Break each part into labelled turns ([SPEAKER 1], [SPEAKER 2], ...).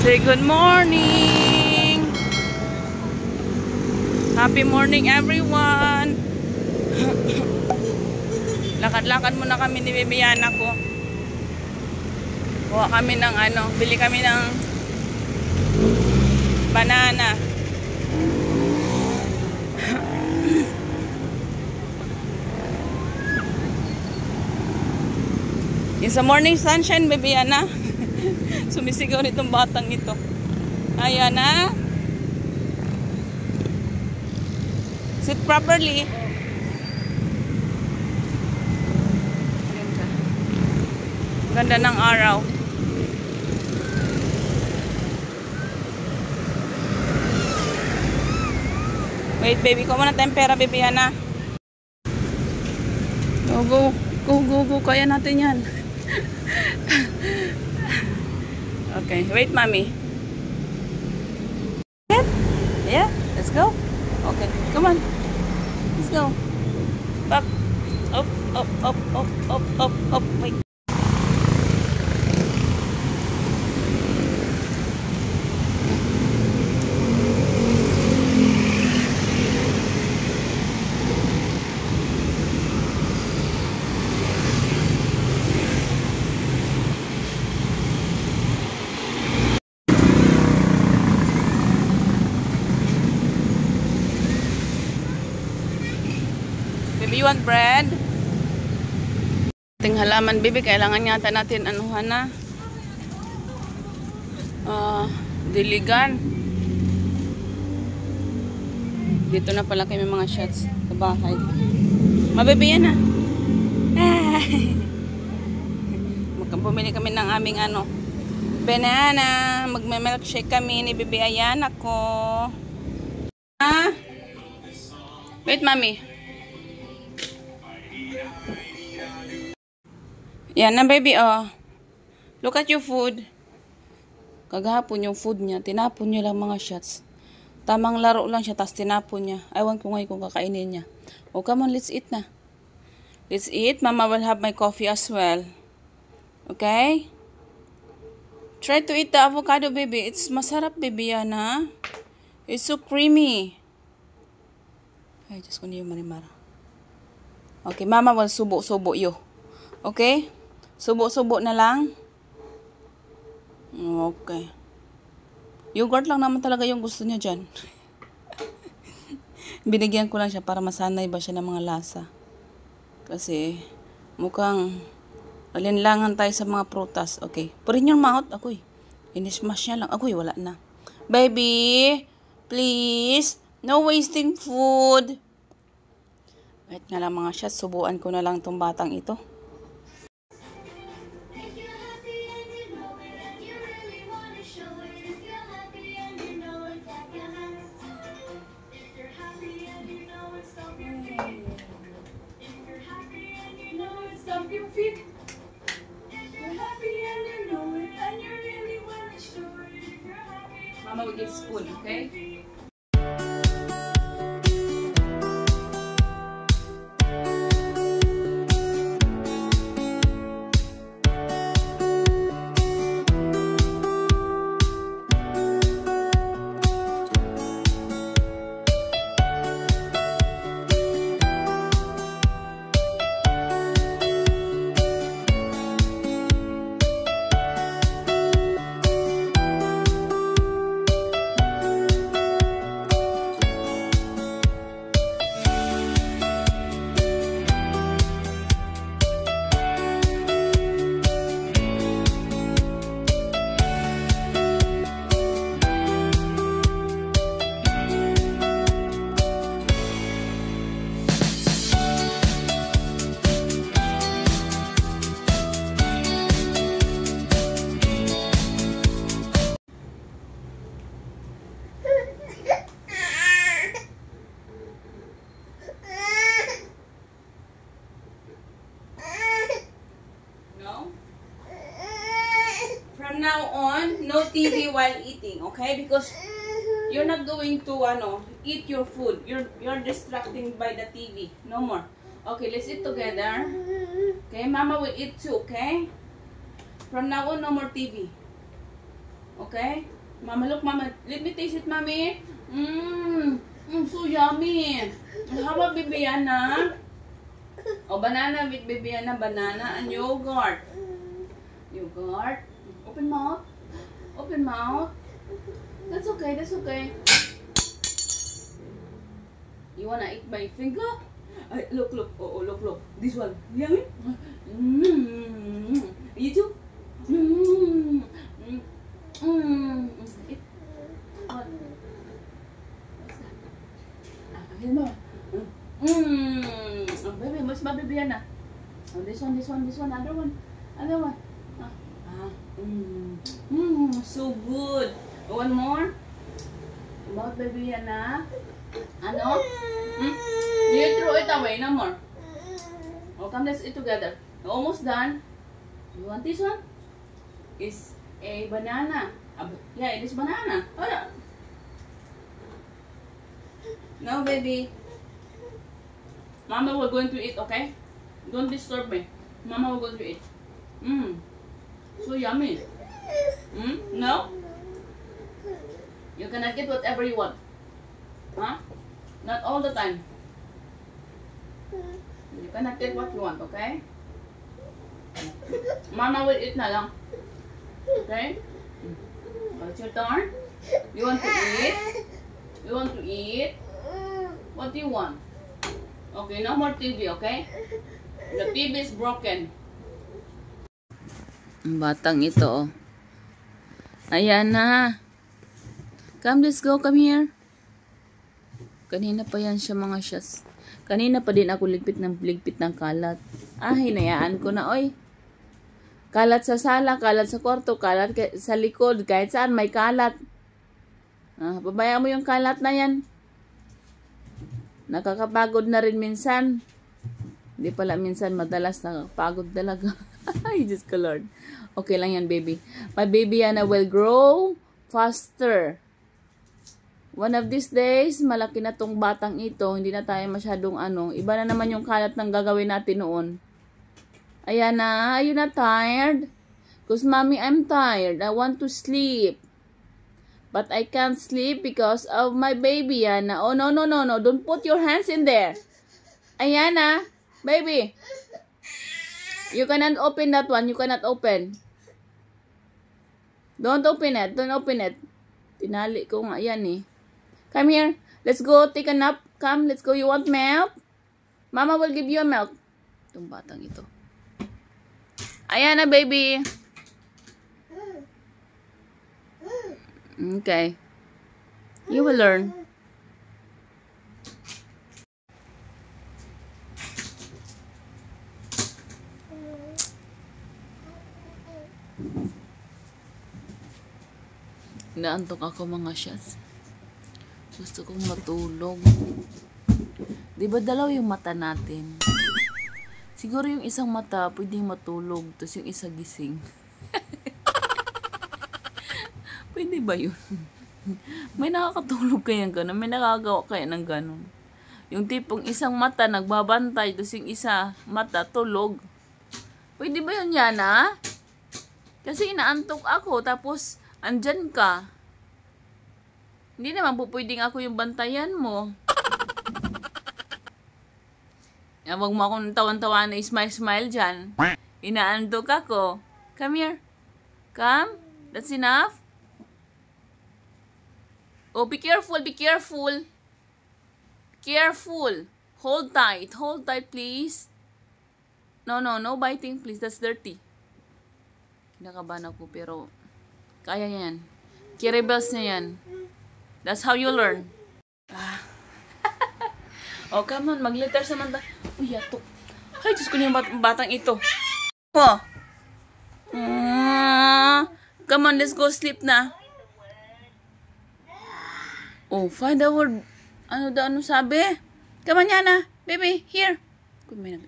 [SPEAKER 1] Say good morning. Happy morning everyone. Lakad-lakad muna kami ni Bibiana ko. Kuha kami ng bili kami ng banana. Yung sa morning sunshine, Bibiana. Sumisigaw nitong batang ito. Ayan na. Sit properly. Ganda ng araw. Wait, baby. Ko muna tempera, Bibiana. Go, go, go, go. Kaya natin yan. Okay, wait, mommy. Yeah, let's go. Okay, come on. Let's go. Up, up, up, up, up, up, up, up. Wait. Baby, you want bread? Ating halaman, baby, kailangan yata natin anuhan na. Diligan. Dito na pala kami mga shots sa bahay. Mababy yan na. Bumili kami ng aming banana. Magme-milkshake kami ni Bibi Ayan ako. Wait, mommy. Yan na, baby, oh. Look at your food. Kagahapon yung food niya. Tinapon niya lang mga shots. Tamang laro lang siya, tapos tinapon niya. Ewan ko ngayon kung kakainin niya. Oh, come on, let's eat na. Let's eat. Mama will have my coffee as well. Okay? Try to eat the avocado, baby. It's masarap, baby, yan, ha? It's so creamy. Ay, just kundi yung marimara. Okay, mama will subo-subo you. Okay? Subo-subo na lang. Okay. Yogurt lang naman talaga yung gusto niya dyan. Binigyan ko lang siya para masanay ba siya ng mga lasa. Kasi mukhang alinlangan tayo sa mga prutas. Okay. Put in your mouth. Ako'y. Inismash niya lang. Ako'y wala na. Baby, please. No wasting food. Wait nga lang mga shots. Subuan ko na lang tong batang ito. Mama will give spoon, okay? From now on, no TV while eating, okay? Because you're not going to eat your food. You're distracting by the TV. No more. Okay, let's eat together. Okay, Mama will eat too, okay? From now on, no more TV. Okay? Mama, look, Mama. Let me taste it, Mommy. So yummy. How about Bibiana? Oh, banana with Bibiana. Banana and yogurt. Yogurt. Open mouth. Open mouth. That's okay. That's okay. You wanna eat my finger? Look, look. Oh, look. This one. Yummy. You too? Eat. What? What's that? Ayan mo. Baby, mas mabibiyan na. Oh, this one, other one. So good. One more. About babiyan na. Ano? You throw it away, no more. Oh, come, let's eat together. Almost done. You want this one? It's a banana. Yeah, it is banana. Oh, no. No, baby. Mama, we're going to eat, okay? Don't disturb me. Mama, we're going to eat. So yummy. No? You cannot get whatever you want. Huh? Not all the time. You cannot get what you want, okay? Mama will eat na lang. Okay? It's your turn. You want to eat? You want to eat? What do you want? Okay, no more TV, okay? The TV is broken. Ang batang ito, oh. Ayan na. Come, let's go. Come here. Kanina pa yan siya, mga shots. Kanina pa din ako ligpit ng kalat. Hinayaan ko na, oy. Kalat sa sala, kalat sa kwarto, kalat sa likod, kahit saan may kalat. Pabayaan mo yung kalat na yan. Nakakapagod na rin minsan. Hindi pala minsan, madalas nakakapagod talaga. Ay, Diyos ko Lord. Okay lang yan, baby. My baby Yana will grow faster. One of these days, malaki na tong batang ito. Hindi na tayo masyadong iba na naman yung kalat ng gagawin natin noon. Ayan na, are you not tired? Because mommy, I'm tired. I want to sleep. But I can't sleep because of my baby, Yana. Oh, no. Don't put your hands in there. Ayana, baby. You cannot open that one. You cannot open. Don't open it. Don't open it. Tinali ko nga yan eh. Come here. Let's go take a nap. Come, let's go. You want milk? Mama will give you a milk. Itong batang ito. Ayan na, baby. Okay. You will learn. Naantok ako, mga shots. Gusto kong matulog. Diba dalaw yung mata natin? Siguro yung isang mata pwedeng matulog, tapos yung isa gising. Pwede ba yun? May nakakatulog kayang gano'n? May nakagawa kaya ng gano'n? Yung tipong isang mata nagbabantay, tapos yung isa mata tulog. Pwede ba yun, Yana? Kasi inaantok ako, tapos andyan ka. Hindi naman po pwedeng ako yung bantayan mo. Huwag mo akong tawan-tawa na smile-smile dyan. Inaantok ako. Come here. Come. That's enough. Oh, be careful, be careful. Careful. Hold tight. Hold tight, please. No biting, please. That's dirty. Kinakabahan ako, pero kaya yan. Kiribels niya yan. That's how you learn. Oh, come on. Mag-letters naman tayo. Uy, yato. Ay, Diyos ko na yung batang ito. Oh. Come on, let's go sleep na. Oh, find a word. Ano sabi? Come on, Yana. Baby, here.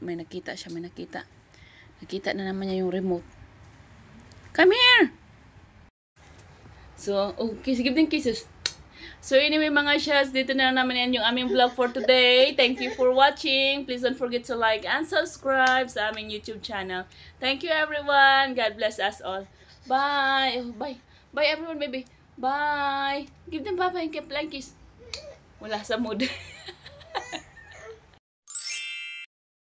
[SPEAKER 1] May nakita siya, may nakita. Nakita na naman niya yung remote. Come here. So, okay, give them kisses. So anyway, mga shots, dito na lang naman yan yung aming vlog for today. Thank you for watching. Please don't forget to like and subscribe sa aming YouTube channel. Thank you everyone. God bless us all. Bye. Oh, bye. Bye everyone, baby. Bye. Give them papa and flying kiss. Wala sa mood.